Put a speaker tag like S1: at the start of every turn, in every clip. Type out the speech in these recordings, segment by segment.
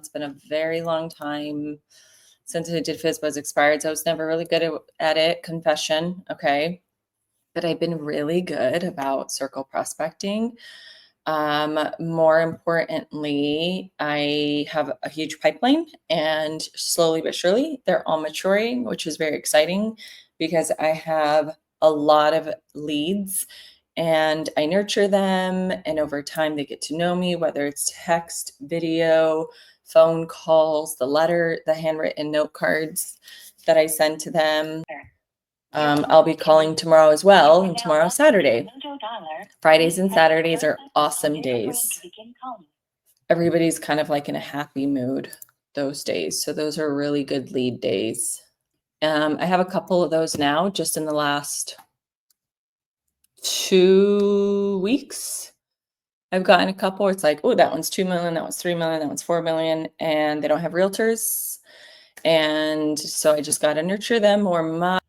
S1: It's been a very long time since I did FSBOs expireds. I was never really good at it, confession, okay? But I've been really good about circle prospecting. More importantly, I have a huge pipeline, and slowly but surely they're all maturing, which is very exciting because I have a lot of leads and I nurture them, and over time they get to know me, whether it's text, video, phone calls, the handwritten note cards that I send to them. I'll be calling tomorrow as well, and tomorrow's Saturday. Fridays and Saturdays are awesome days. Everybody's kind of like in a happy mood those days. So those are really good lead days. I have a couple of those now just in the last 2 weeks. I've gotten a couple where it's like, oh, that one's 2 million, that one's 3 million, that one's 4 million, and they don't have realtors. And so I just got to nurture them more.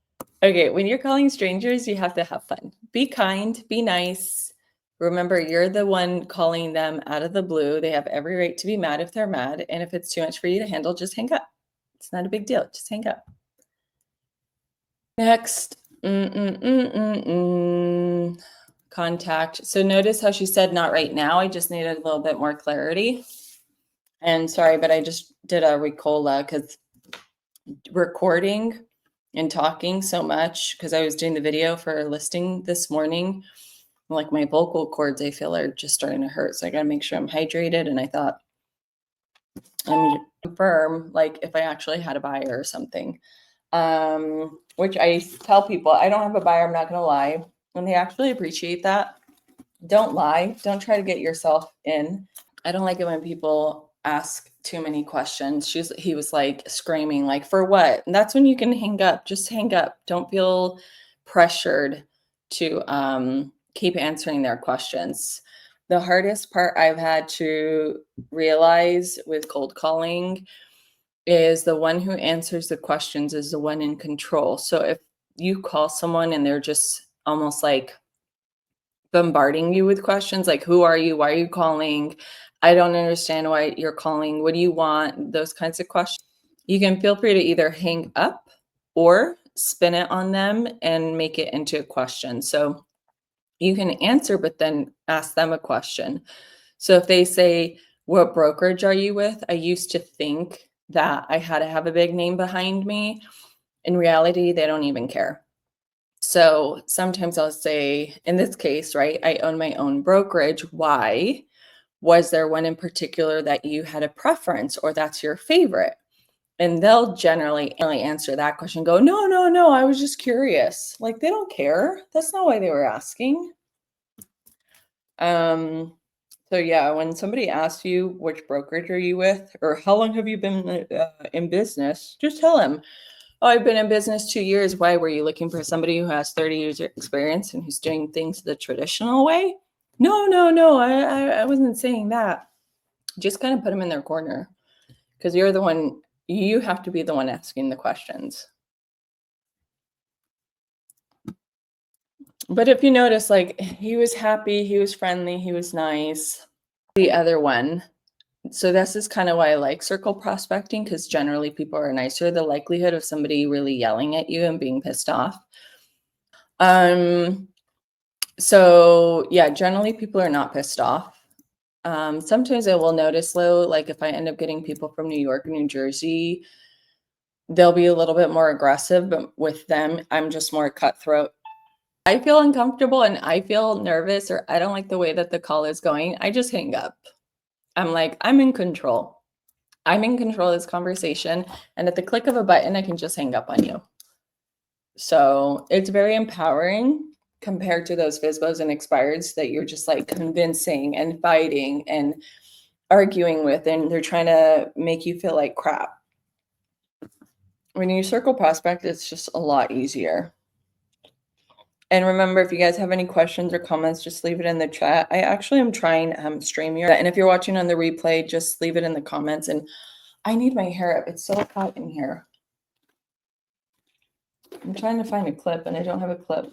S1: Okay, when you're calling strangers, you have to have fun. Be kind, be nice. Remember, you're the one calling them out of the blue. They have every right to be mad if they're mad. And if it's too much for you to handle, just hang up. It's not a big deal. Just hang up. Next. Contact. So notice how she said not right now. I just needed a little bit more clarity. And sorry, but I just did a Ricola because recording and talking so much, because I was doing the video for a listing this morning, like my vocal cords, I feel are just starting to hurt. So I got to make sure I'm hydrated. And I thought, let me confirm, like if I actually had a buyer or something, which I tell people, I don't have a buyer. I'm not going to lie. And they actually appreciate that. Don't lie. Don't try to get yourself in. I don't like it when people ask too many questions. He was like screaming, like, for what? And that's when you can hang up. Just hang up. Don't feel pressured to keep answering their questions. The hardest part I've had to realize with cold calling is the one who answers the questions is the one in control. So if you call someone and they're just almost like bombarding you with questions like, who are you? Why are you calling? I don't understand why you're calling. What do you want? Those kinds of questions. You can feel free to either hang up or spin it on them and make it into a question. So you can answer, but then ask them a question. So if they say, what brokerage are you with? I used to think that I had to have a big name behind me. In reality, they don't even care. So sometimes I'll say, in this case, right, I own my own brokerage. Why? Was there one in particular that you had a preference or that's your favorite? And they'll generally answer that question, go, no, I was just curious. Like, they don't care. That's not why they were asking. So yeah, when somebody asks you which brokerage are you with or how long have you been in business, just tell them, oh, I've been in business 2 years. Why? Were you looking for somebody who has 30 years of experience and who's doing things the traditional way? No, I wasn't saying that. Just kind of put them in their corner because you're the one, you have to be the one asking the questions. But if you notice, like, he was happy, he was friendly, he was nice. The other one, so this is kind of why I like circle prospecting, because generally people are nicer. The likelihood of somebody really yelling at you and being pissed off. So yeah, generally people are not pissed off. Sometimes I will notice though, like if I end up getting people from New York and New Jersey, they'll be a little bit more aggressive, but with them, I'm just more cutthroat. I feel uncomfortable and I feel nervous or I don't like the way that the call is going. I just hang up. I'm like, I'm in control. I'm in control of this conversation. And at the click of a button, I can just hang up on you. So it's very empowering compared to those FSBOs and expireds that you're just like convincing and fighting and arguing with, and they're trying to make you feel like crap. When you circle prospect, it's just a lot easier. And remember, if you guys have any questions or comments, just leave it in the chat. I actually am trying StreamYard. And if you're watching on the replay, just leave it in the comments. And I need my hair up. It's so hot in here. I'm trying to find a clip and I don't have a clip.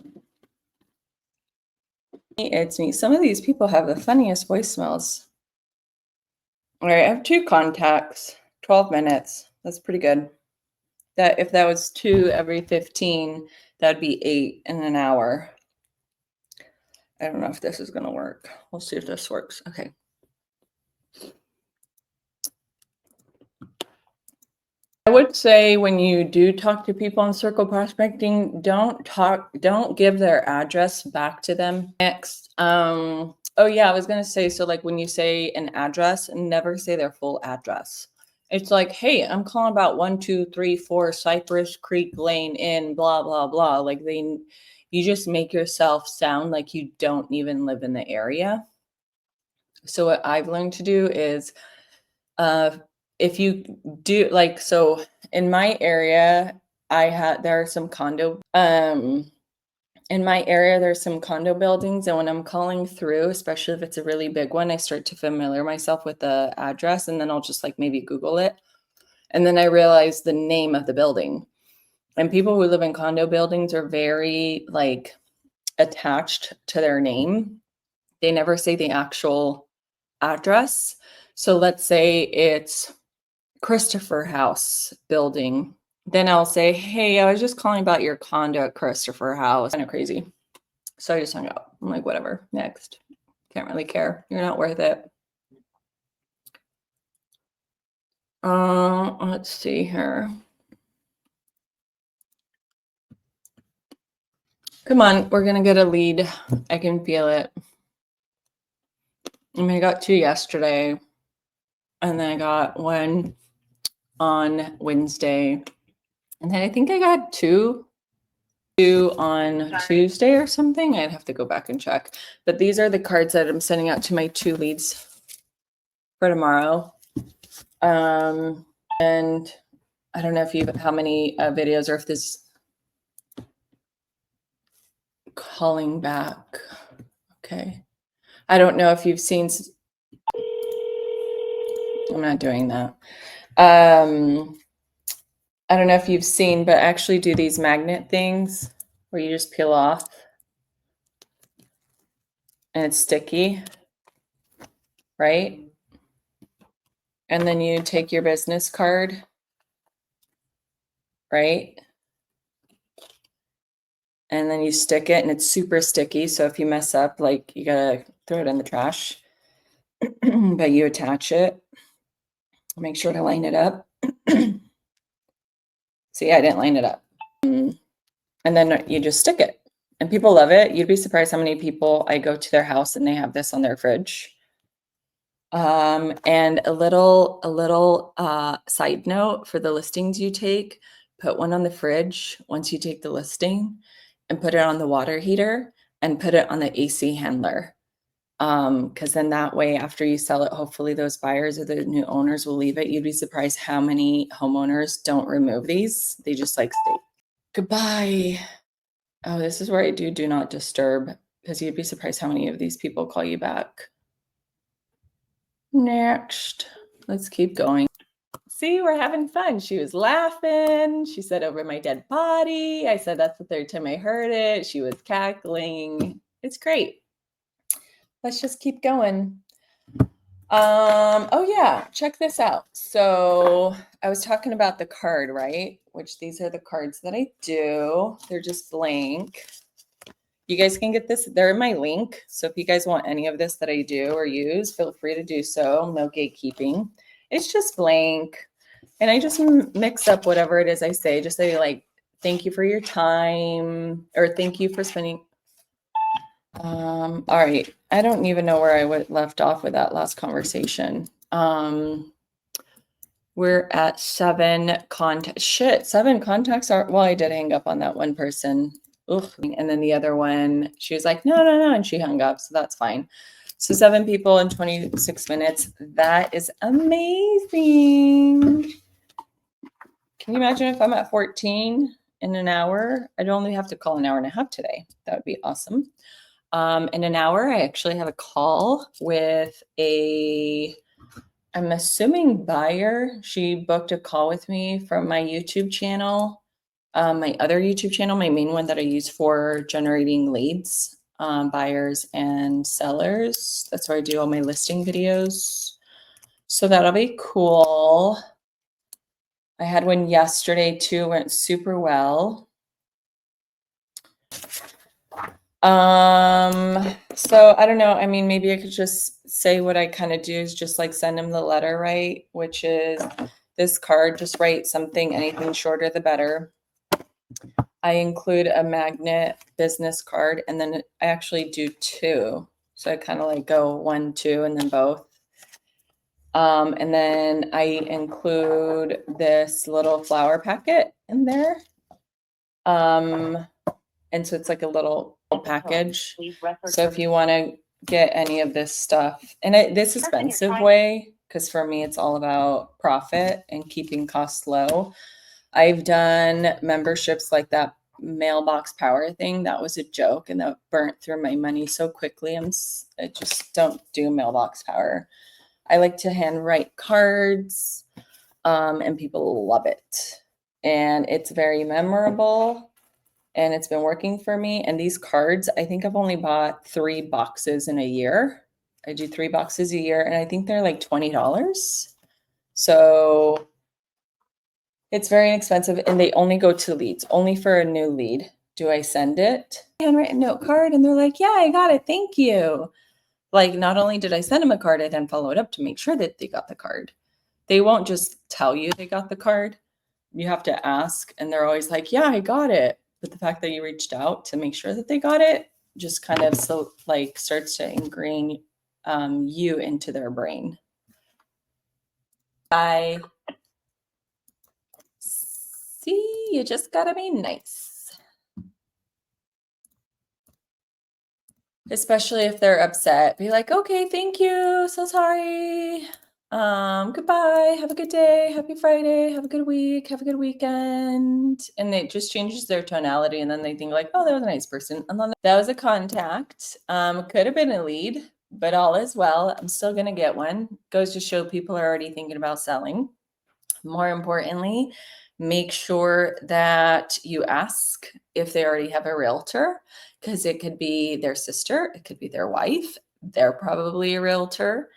S1: It's me. Some of these people have the funniest voicemails. All right, I have 2 contacts, 12 minutes. That's pretty good. That if that was 2 every 15, that'd be 8 in an hour. I don't know if this is going to work. We'll see if this works. Okay. I would say when you do talk to people on circle prospecting, don't give their address back to them. Next, oh yeah, I was gonna say, so like when you say an address, never say their full address. It's like, hey, I'm calling about 1234 Cypress Creek Lane in blah blah blah. Like you just make yourself sound like you don't even live in the area. So what I've learned to do is if you do like, so in my area, there are some condo, in my area, there's some condo buildings. And when I'm calling through, especially if it's a really big one, I start to familiar myself with the address, and then I'll just like maybe Google it. And then I realize the name of the building. And people who live in condo buildings are very like attached to their name. They never say the actual address. So let's say it's Christopher House building. Then I'll say, hey, I was just calling about your condo at Christopher House. Kind of crazy. So I just hung up. I'm like, whatever, next. Can't really care. You're not worth it. Let's see here. Come on, we're gonna get a lead. I can feel it. I mean, I got 2 yesterday, and then I got 1 on Wednesday, and then I think I got 2 on Tuesday or something. I'd have to go back and check. But these are the cards that I'm sending out to my 2 leads for tomorrow. And I don't know if how many videos, or if this calling back. Okay. I don't know if you've seen. I'm not doing that. I don't know if you've seen, but actually do these magnet things where you just peel off and it's sticky, right? And then you take your business card, right? And then you stick it, and it's super sticky. So if you mess up, like, you gotta throw it in the trash. But you attach it. Make sure to line it up. See, I didn't line it up. And then you just stick it. And people love it. You'd be surprised how many people I go to their house and they have this on their fridge. And a little side note for the listings you take, put one on the fridge once you take the listing, and put it on the water heater, and put it on the AC handler. Because then that way, after you sell it, hopefully those buyers or the new owners will leave it. You'd be surprised how many homeowners don't remove these. They just like stay. Goodbye. Oh, this is where I do not disturb, because you'd be surprised how many of these people call you back. Next, let's keep going. See, we're having fun. She was laughing. She said, over my dead body. I said, that's the 3rd time I heard it. She was cackling. It's great. Let's just keep going. Oh yeah, check this out. So I was talking about the card, right? Which these are the cards that I do. They're just blank. You guys can get this. They're in my link. So if you guys want any of this that I do or use, feel free to do so. No gatekeeping. It's just blank. And I just mix up whatever it is I say. Just say like, thank you for your time, or thank you for spending. All right. I don't even know where I left off with that last conversation. We're at 7 contacts. Shit, 7 contacts are, well, I did hang up on that one person. Ugh. And then the other one, she was like, no. And she hung up. So that's fine. So 7 people in 26 minutes. That is amazing. Can you imagine if I'm at 14 in an hour? I'd only have to call an hour and a half today. That would be awesome. In an hour, I actually have a call with I'm assuming buyer. She booked a call with me from my YouTube channel, my other YouTube channel, my main one that I use for generating leads, buyers and sellers. That's where I do all my listing videos. So that'll be cool. I had one yesterday too, went super well. So I don't know. I mean, maybe I could just say what I kind of do is just like send him the letter, right? Which is this card, just write something, anything shorter the better. I include a magnet business card, and then I actually do two. So I kind of like go 1, 2, and then both. And then I include this little flower packet in there. And so it's like a little package. So if you want to get any of this stuff, and this expensive way, because for me, it's all about profit and keeping costs low. I've done memberships like that mailbox power thing. That was a joke, and that burnt through my money so quickly. I just don't do mailbox power. I like to handwrite cards, and people love it. And it's very memorable, and it's been working for me. And these cards, I think I've only bought 3 boxes in a year. I do 3 boxes a year, and I think they're like $20. So it's very inexpensive, and they only go to leads. Only for a new lead do I send it. Handwritten note card, and they're like, yeah, I got it. Thank you. Like, not only did I send them a card, I then followed up to make sure that they got the card. They won't just tell you they got the card. You have to ask, and they're always like, yeah, I got it. But the fact that you reached out to make sure that they got it just kind of starts to ingrain you into their brain. See, you just gotta be nice. Especially if they're upset. Be like, okay, thank you. So sorry. Goodbye. Have a good day. Happy Friday. Have a good week. Have a good weekend. And it just changes their tonality. And then they think like, oh, that was a nice person. And then that was a contact. Could have been a lead, but all is well. I'm still going to get one. Goes to show people are already thinking about selling. More importantly, make sure that you ask if they already have a realtor, because it could be their sister, it could be their wife. They're probably a realtor.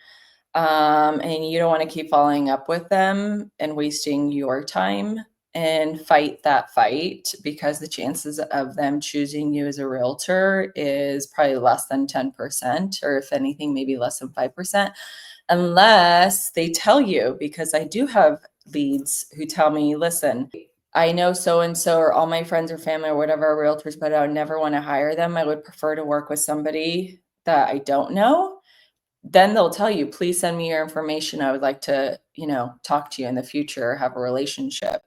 S1: And you don't want to keep following up with them and wasting your time, and fight that fight, because the chances of them choosing you as a realtor is probably less than 10%, or if anything, maybe less than 5%, unless they tell you, because I do have leads who tell me, listen, I know so-and-so or all my friends or family or whatever are realtors, but I would never want to hire them. I would prefer to work with somebody that I don't know. Then they'll tell you, please send me your information. I would like to, talk to you in the future, have a relationship.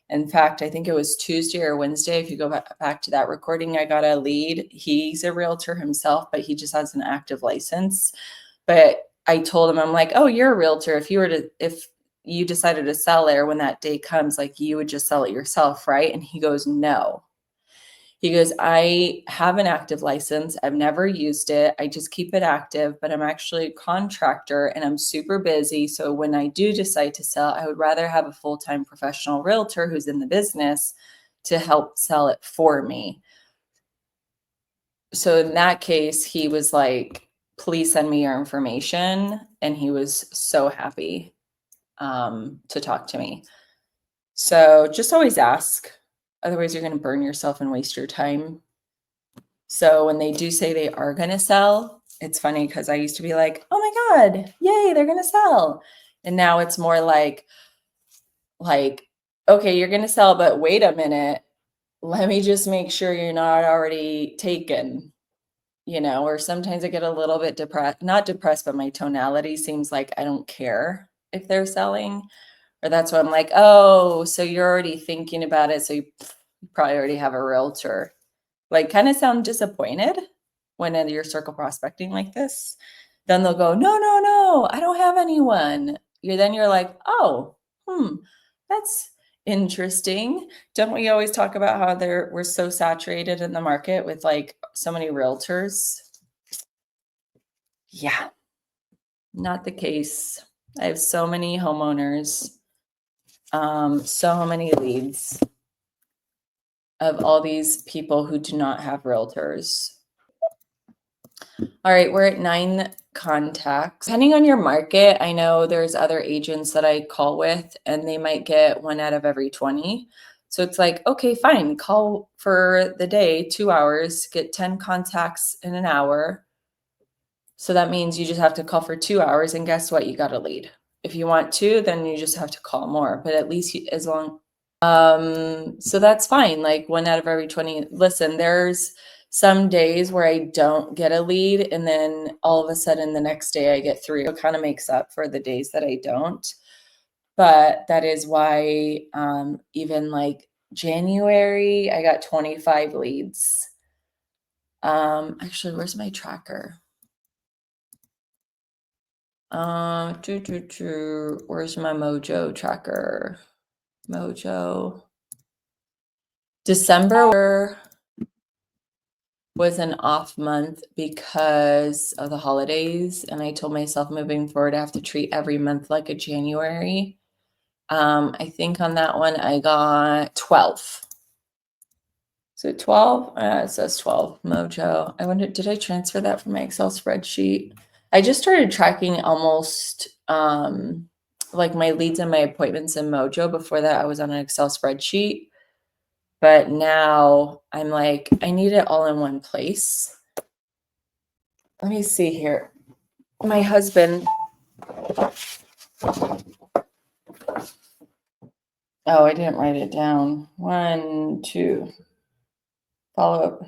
S1: In fact, I think it was Tuesday or Wednesday. If you go back to that recording, I got a lead. He's a realtor himself, but he just has an active license. But I told him, I'm like, oh, you're a realtor. If you decided to sell it, or when that day comes, like, you would just sell it yourself, right? And he goes, no. He goes, I have an active license. I've never used it. I just keep it active, but I'm actually a contractor and I'm super busy. So when I do decide to sell, I would rather have a full-time professional realtor who's in the business to help sell it for me. So in that case, he was like, please send me your information. And he was so happy to talk to me. So just always ask. Otherwise, you're going to burn yourself and waste your time. So when they do say they are going to sell, it's funny because I used to be like, oh my God, yay, they're going to sell. And now it's more like, okay, you're going to sell, but wait a minute. Let me just make sure you're not already taken, or sometimes I get a little bit depressed, not depressed, but my tonality seems like I don't care if they're selling. Or that's why I'm like, oh, so you're already thinking about it. So you probably already have a realtor. Like, kind of sound disappointed when you're circle prospecting like this. Then they'll go, no, I don't have anyone. You're like, oh, that's interesting. Don't we always talk about how we're so saturated in the market with like so many realtors? Yeah, not the case. I have so many homeowners, so many leads of all these people who do not have realtors. All right, we're at 9 contacts. Depending on your market, I know there's other agents that I call with and they might get 1 out of every 20. So it's like, okay, fine, call for the day, 2 hours, get 10 contacts in an hour. So that means you just have to call for 2 hours, and guess what? You got a lead. If you want to, then you just have to call more, but at least as long so that's fine. Like 1 out of every 20. Listen, there's some days where I don't get a lead, and then all of a sudden the next day I get 3. It kind of makes up for the days that I don't. But that is why even like January, I got 25 leads. Actually, where's my tracker? Where's my Mojo tracker? Mojo. December was an off month because of the holidays, and I told myself moving forward I have to treat every month like a January. I think on that one I got 12. So 12, it says 12, Mojo. I wonder, did I transfer that from my Excel spreadsheet? I just started tracking almost like my leads and my appointments in Mojo. Before that, I was on an Excel spreadsheet. But now I'm like, I need it all in one place. Let me see here. My husband. Oh, I didn't write it down. 1, 2. Follow up.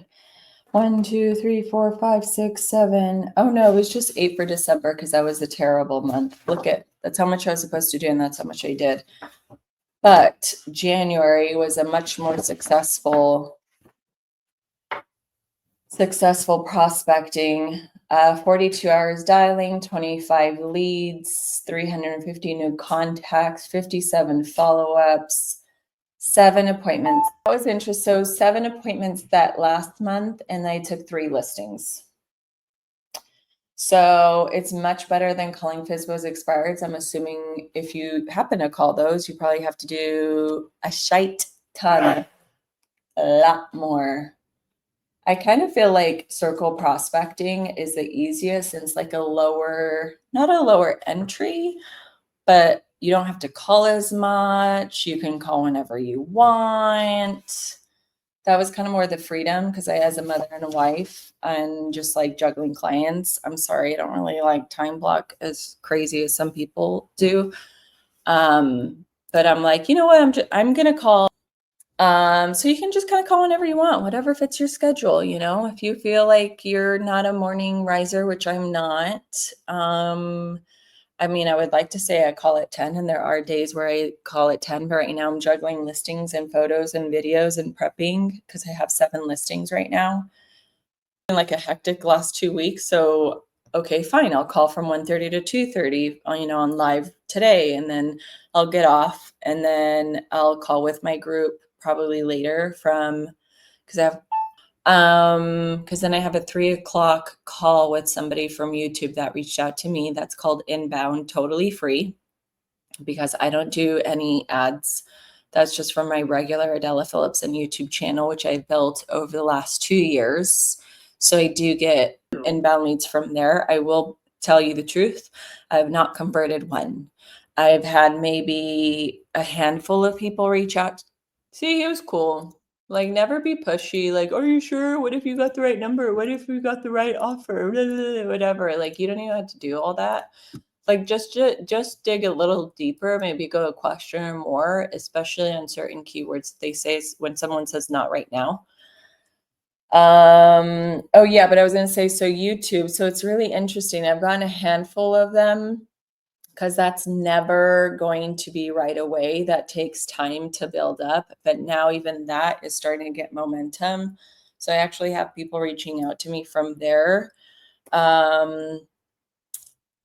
S1: 1, 2, 3, 4, 5, 6, 7. Oh no, it was just 8 for December because that was a terrible month. Look at, that's how much I was supposed to do, and that's how much I did. But January was a much more successful prospecting. 42 hours dialing, 25 leads, 350 new contacts, 57 follow-ups, 7 appointments. That was interesting. So 7 appointments that last month, and I took 3 listings. So it's much better than calling FSBOs expireds. I'm assuming if you happen to call those, you probably have to do a shite ton, a lot more. I kind of feel like circle prospecting is the easiest, since like a lower, not a lower entry, but you don't have to call as much. You can call whenever you want. That was kind of more the freedom, because as a mother and a wife and just like juggling clients, I'm sorry, I don't really like time block as crazy as some people do. But I'm like, you know what? I'm going to call. So you can just kind of call whenever you want, whatever fits your schedule. You know, if you feel like you're not a morning riser, which I'm not, I mean, I would like to say I call at 10, and there are days where I call at 10, but right now I'm juggling listings and photos and videos and prepping because I have 7 listings right now. In like a hectic last 2 weeks. So, okay, fine. I'll call from 1:30 to 2:30, you know, on live today, and then I'll get off, and then I'll call with my group probably later because then I have a 3:00 call with somebody from YouTube that reached out to me. That's called Inbound, totally free, because I don't do any ads. That's just from my regular Adela Phillipson YouTube channel, which I've built over the last 2 years. So I do get inbound leads from there. I will tell you the truth. I have not converted one. I've had maybe a handful of people reach out. See, it was cool. Like, never be pushy. Like, are you sure? What if you got the right number? What if we got the right offer? Whatever. Like, you don't even have to do all that. Like, just dig a little deeper, maybe go a question or more, especially on certain keywords they say when someone says not right now. Oh yeah, but I was going to say, so YouTube, so it's really interesting. I've gotten a handful of them because that's never going to be right away. That takes time to build up, but now even that is starting to get momentum. So I actually have people reaching out to me from there.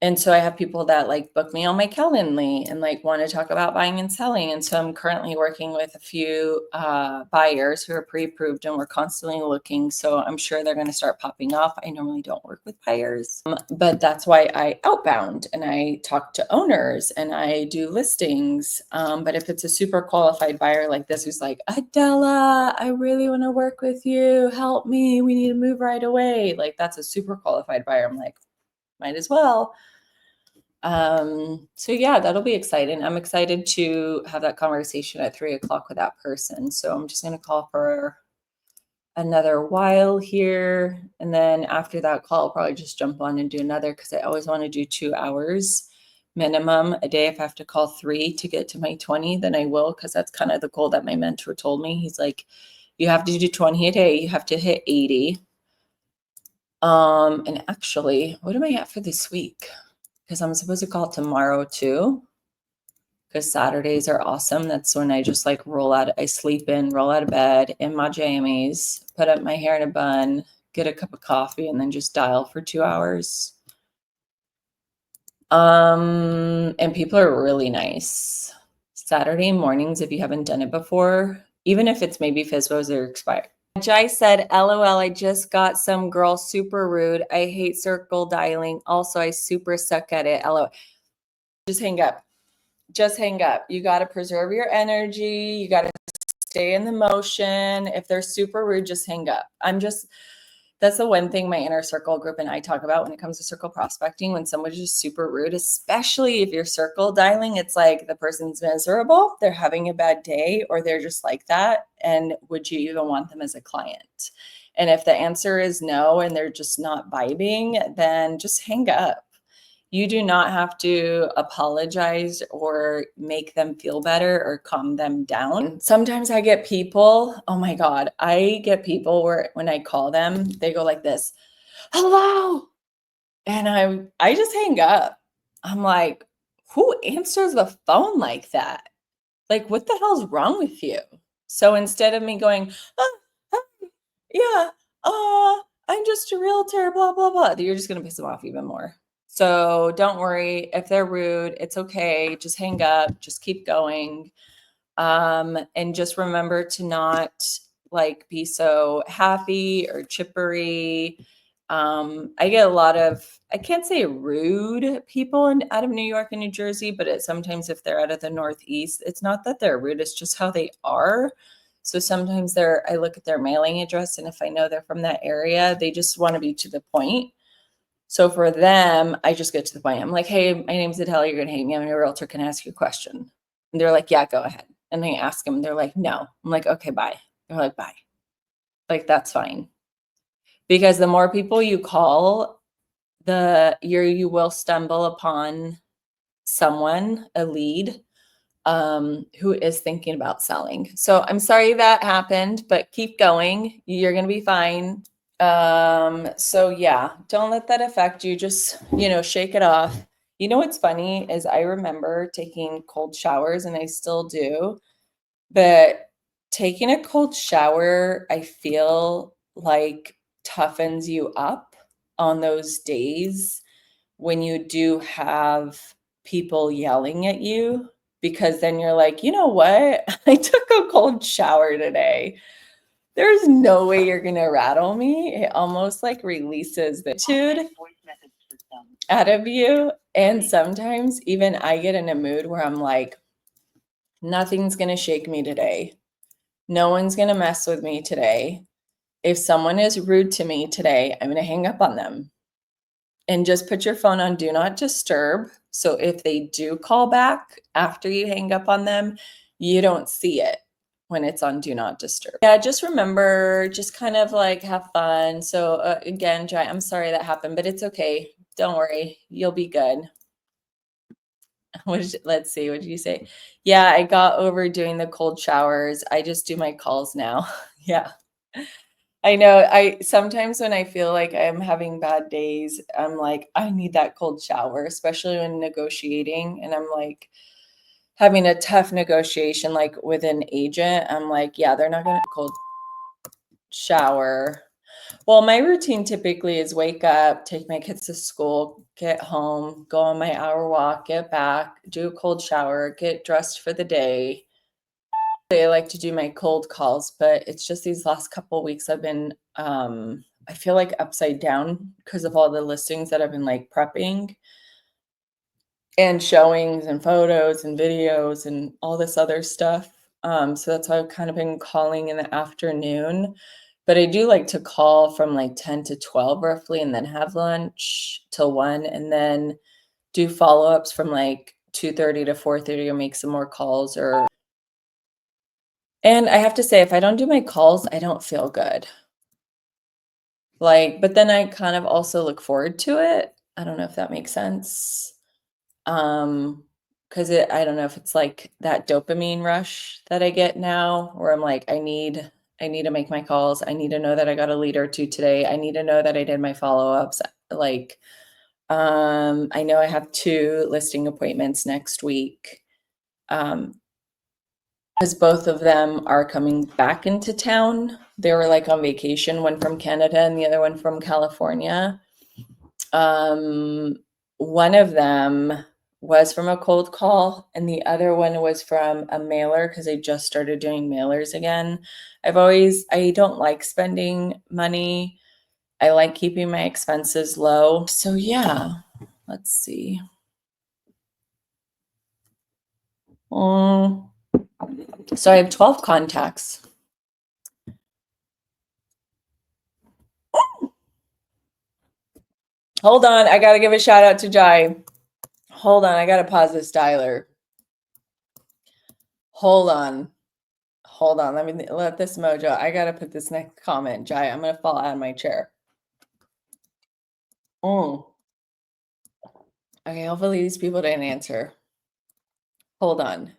S1: And so I have people that like book me on my Calendly and like want to talk about buying and selling. And so I'm currently working with a few buyers who are pre-approved, and we're constantly looking. So I'm sure they're going to start popping off. I normally don't work with buyers, but that's why I outbound and I talk to owners and I do listings. But if it's a super qualified buyer like this, who's like, Adela, I really want to work with you. Help me. We need to move right away. Like, that's a super qualified buyer. I'm like, might as well. So yeah, that'll be exciting. I'm excited to have that conversation at 3:00 with that person. So I'm just going to call for another while here. And then after that call, I'll probably just jump on and do another, because I always want to do 2 hours minimum a day. If I have to call 3 to get to my 20, then I will, because that's kind of the goal that my mentor told me. He's like, you have to do 20 a day. You have to hit 80. And actually, what am I at for this week? Because I'm supposed to call tomorrow too, because Saturdays are awesome. That's when I just like I sleep in, roll out of bed in my jammies, put up my hair in a bun, get a cup of coffee, and then just dial for 2 hours. And people are really nice. Saturday mornings, if you haven't done it before, even if it's maybe FSBOs are expired. Jai said, LOL, I just got some girl super rude. I hate circle dialing. Also, I super suck at it. LOL. Just hang up. Just hang up. You got to preserve your energy. You got to stay in the motion. If they're super rude, just hang up. That's the one thing my inner circle group and I talk about when it comes to circle prospecting. When somebody's just super rude, especially if you're circle dialing, it's like the person's miserable, they're having a bad day, or they're just like that. And would you even want them as a client? And if the answer is no, and they're just not vibing, then just hang up. You do not have to apologize or make them feel better or calm them down. Sometimes I get people, oh my God, I get people where when I call them, they go like this, hello. And I just hang up. I'm like, who answers the phone like that? Like, what the hell's wrong with you? So instead of me going, yeah, I'm just a realtor, blah, blah, blah, you're just going to piss them off even more. So don't worry if they're rude. It's okay. Just hang up. Just keep going. And just remember to not like be so happy or chippery. I get a lot of, I can't say rude people out of New York and New Jersey, but sometimes if they're out of the Northeast, it's not that they're rude. It's just how they are. So sometimes I look at their mailing address, and if I know they're from that area, they just want to be to the point. So for them, I just get to the point. I'm like, hey, my name's Adela. You're going to hate me. I'm a realtor. Can I ask you a question? And they're like, yeah, go ahead. And I ask them, they're like, no. I'm like, okay, bye. They're like, bye. Like, that's fine. Because the more people you call, you will stumble upon someone, a lead, who is thinking about selling. So I'm sorry that happened, but keep going. You're going to be fine. So yeah, don't let that affect you. Just, shake it off. You know, what's funny is I remember taking cold showers, and I still do, but taking a cold shower, I feel like toughens you up on those days when you do have people yelling at you, because then you're like, you know what? I took a cold shower today. There's no way you're going to rattle me. It almost like releases the attitude out of you. And sometimes even I get in a mood where I'm like, nothing's going to shake me today. No one's going to mess with me today. If someone is rude to me today, I'm going to hang up on them. And just put your phone on do not disturb. So if they do call back after you hang up on them, you don't see it when it's on do not disturb. Yeah, just remember, just kind of like have fun. So again, Jai, I'm sorry that happened, but it's okay. Don't worry. You'll be good. Let's see, what did you say? Yeah, I got over doing the cold showers. I just do my calls now. Yeah. I know. Sometimes when I feel like I'm having bad days, I'm like, I need that cold shower, especially when negotiating. And I'm like having a tough negotiation, like with an agent. I'm like, yeah, they're not going to cold shower. Well, my routine typically is wake up, take my kids to school, get home, go on my hour walk, get back, do a cold shower, get dressed for the day. I like to do my cold calls, but it's just these last couple weeks I've been I feel like upside down because of all the listings that I've been like prepping and showings and photos and videos and all this other stuff. So that's why I've kind of been calling in the afternoon. But I do like to call from like 10 to 12 roughly and then have lunch till 1 and then do follow-ups from like 2:30 to 4:30 or make some more calls or and I have to say if I don't do my calls, I don't feel good. Like, but then I kind of also look forward to it. I don't know if that makes sense. Because I don't know if it's like that dopamine rush that I get now where I'm like, I need to make my calls. I need to know that I got a lead or two today. I need to know that I did my follow-ups. Like, I know I have 2 listing appointments next week. Because both of them are coming back into town. They were like on vacation, one from Canada and the other one from California. One of them was from a cold call and the other one was from a mailer because I just started doing mailers again. I don't like spending money. I like keeping my expenses low. So yeah, let's see. So I have 12 contacts. Hold on, I gotta give a shout out to Jai. Hold on, I gotta pause this dialer. Hold on. Let me let this mojo. I gotta put this next comment, Jai. I'm gonna fall out of my chair. Okay, hopefully these people didn't answer. Hold on.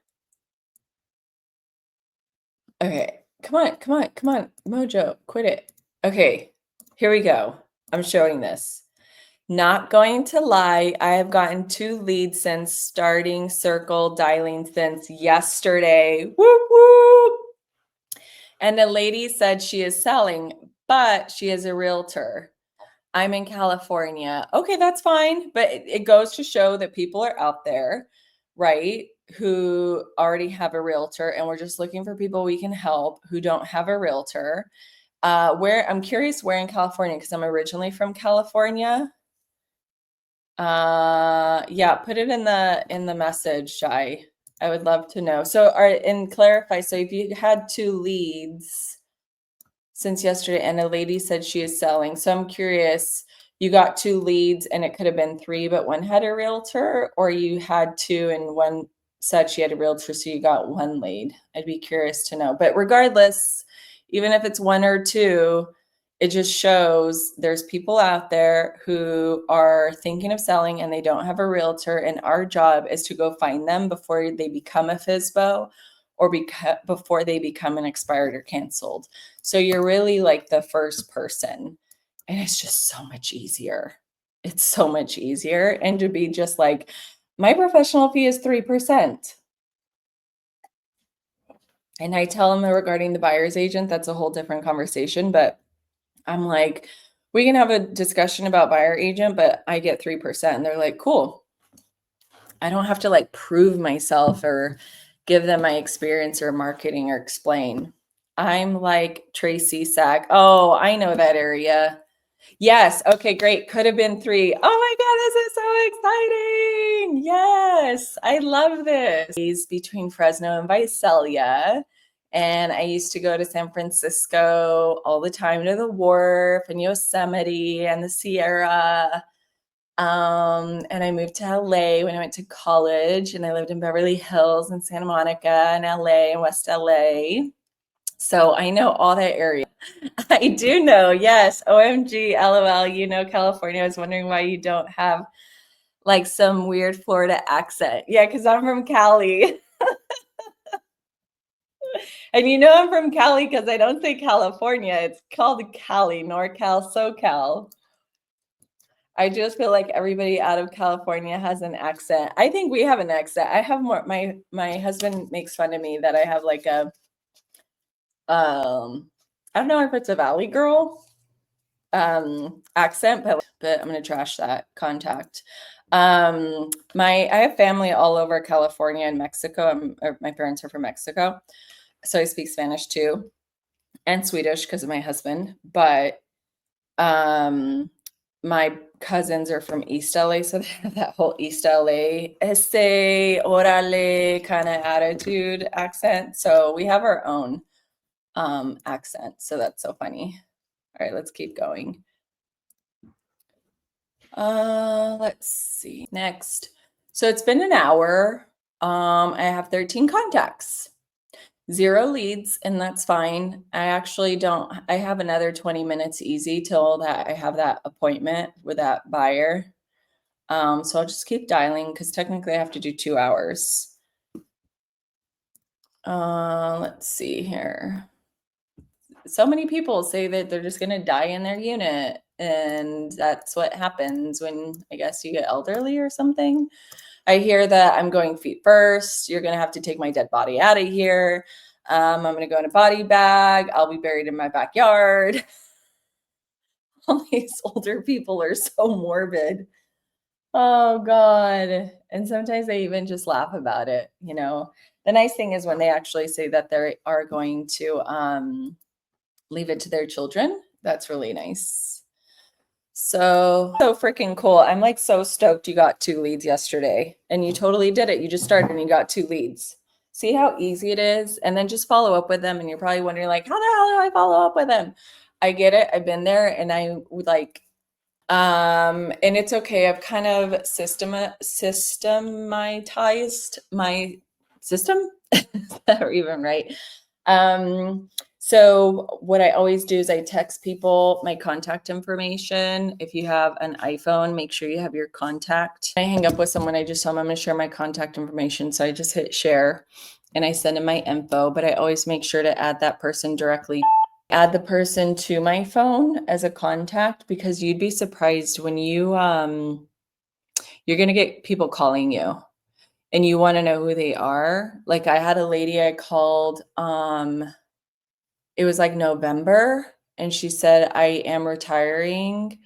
S1: Okay, come on, mojo, quit it. Okay, here we go. I'm showing this. Not going to lie, I have gotten 2 leads since starting circle dialing since yesterday. Whoop whoop. And the lady said she is selling, but she is a realtor. I'm in California. Okay, that's fine. But it goes to show that people are out there, right? Who already have a realtor, and we're just looking for people we can help who don't have a realtor. Where I'm curious where in California, because I'm originally from California. Yeah, put it in the message, Shai. I would love to know. So and clarify, so if you had 2 leads since yesterday and a lady said she is selling. So I'm curious, you got 2 leads and it could have been 3, but one had a realtor, or you had 2 and one said she had a realtor, so you got 1 lead. I'd be curious to know. But regardless, even if it's 1 or 2, it just shows there's people out there who are thinking of selling and they don't have a realtor. And our job is to go find them before they become a FSBO or before they become an expired or canceled. So you're really like the first person. And it's just so much easier. It's so much easier. And to be just like, my professional fee is 3%. And I tell them regarding the buyer's agent, that's a whole different conversation. But I'm like, we can have a discussion about buyer agent, but I get 3%. And they're like, cool. I don't have to like prove myself or give them my experience or marketing or explain. I'm like Tracy Sack. Oh, I know that area. Yes. Okay, great. Could have been 3. Oh my God, this is so exciting. Yes. I love this. He's between Fresno and Visalia. And I used to go to San Francisco all the time to the Wharf and Yosemite and the Sierra. And I moved to LA when I went to college, and I lived in Beverly Hills and Santa Monica and LA and West LA. So I know all that area. I do know, yes. OMG, LOL, you know California. I was wondering why you don't have like some weird Florida accent. Yeah, because I'm from Cali. And you know I'm from Cali because I don't say California. It's called Cali, NorCal, SoCal. I just feel like everybody out of California has an accent. I think we have an accent. I have more. My husband makes fun of me that I have like a I don't know if it's a Valley girl accent, but I'm going to trash that contact. I have family all over California and Mexico. My parents are from Mexico, so I speak Spanish too, and Swedish because of my husband. But my cousins are from East LA, so they have that whole East LA orale kind of attitude accent. So we have our own accent. So that's so funny. All right, let's keep going. Let's see. Next. So it's been an hour. I have 13 contacts. 0 leads, and that's fine. I have another 20 minutes easy till that I have that appointment with that buyer. So I'll just keep dialing because technically I have to do 2 hours. Let's see here. So many people say that they're just going to die in their unit, and that's what happens when I guess you get elderly or something. I hear that I'm going feet first. You're going to have to take my dead body out of here. I'm going to go in a body bag. I'll be buried in my backyard. All these older people are so morbid. Oh, God. And sometimes they even just laugh about it. You know, the nice thing is when they actually say that they are going to leave it to their children. That's really nice. So freaking cool. I'm like so stoked you got 2 leads yesterday and you totally did it. You just started and you got 2 leads. See how easy it is? And then just follow up with them. And you're probably wondering like, how the hell do I follow up with them? I get it. I've been there and I would like, and it's okay. I've kind of systematized my system. Is that even right? So what I always do is I text people my contact information. If you have an iPhone, make sure you have your contact. I hang up with someone, I just tell them I'm going to share my contact information. So I just hit share and I send them my info, but I always make sure to add that person directly. Add the person to my phone as a contact because you'd be surprised when you're going to get people calling you and you want to know who they are. Like I had a lady I called, it was like November and she said, I am retiring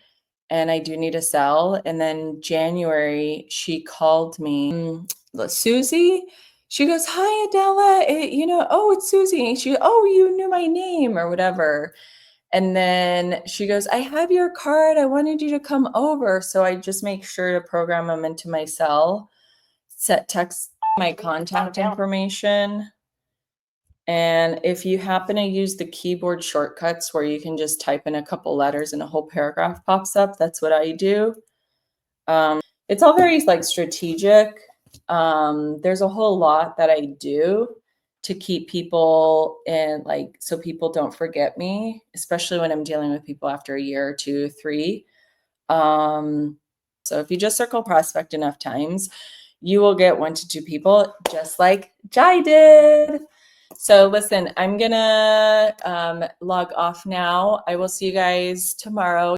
S1: and I do need to sell. And then January, she called me, Susie. She goes, hi, Adela. It's Susie. You knew my name or whatever. And then she goes, I have your card. I wanted you to come over. So I just make sure to program them into my cell, text my contact information. And if you happen to use the keyboard shortcuts where you can just type in a couple letters and a whole paragraph pops up, that's what I do. It's all very like strategic. There's a whole lot that I do to keep people in like, so people don't forget me, especially when I'm dealing with people after a year or 2, 3. So if you just circle prospect enough times, you will get 1 to 2 people just like Jai did. So listen, I'm gonna log off now. I will see you guys tomorrow.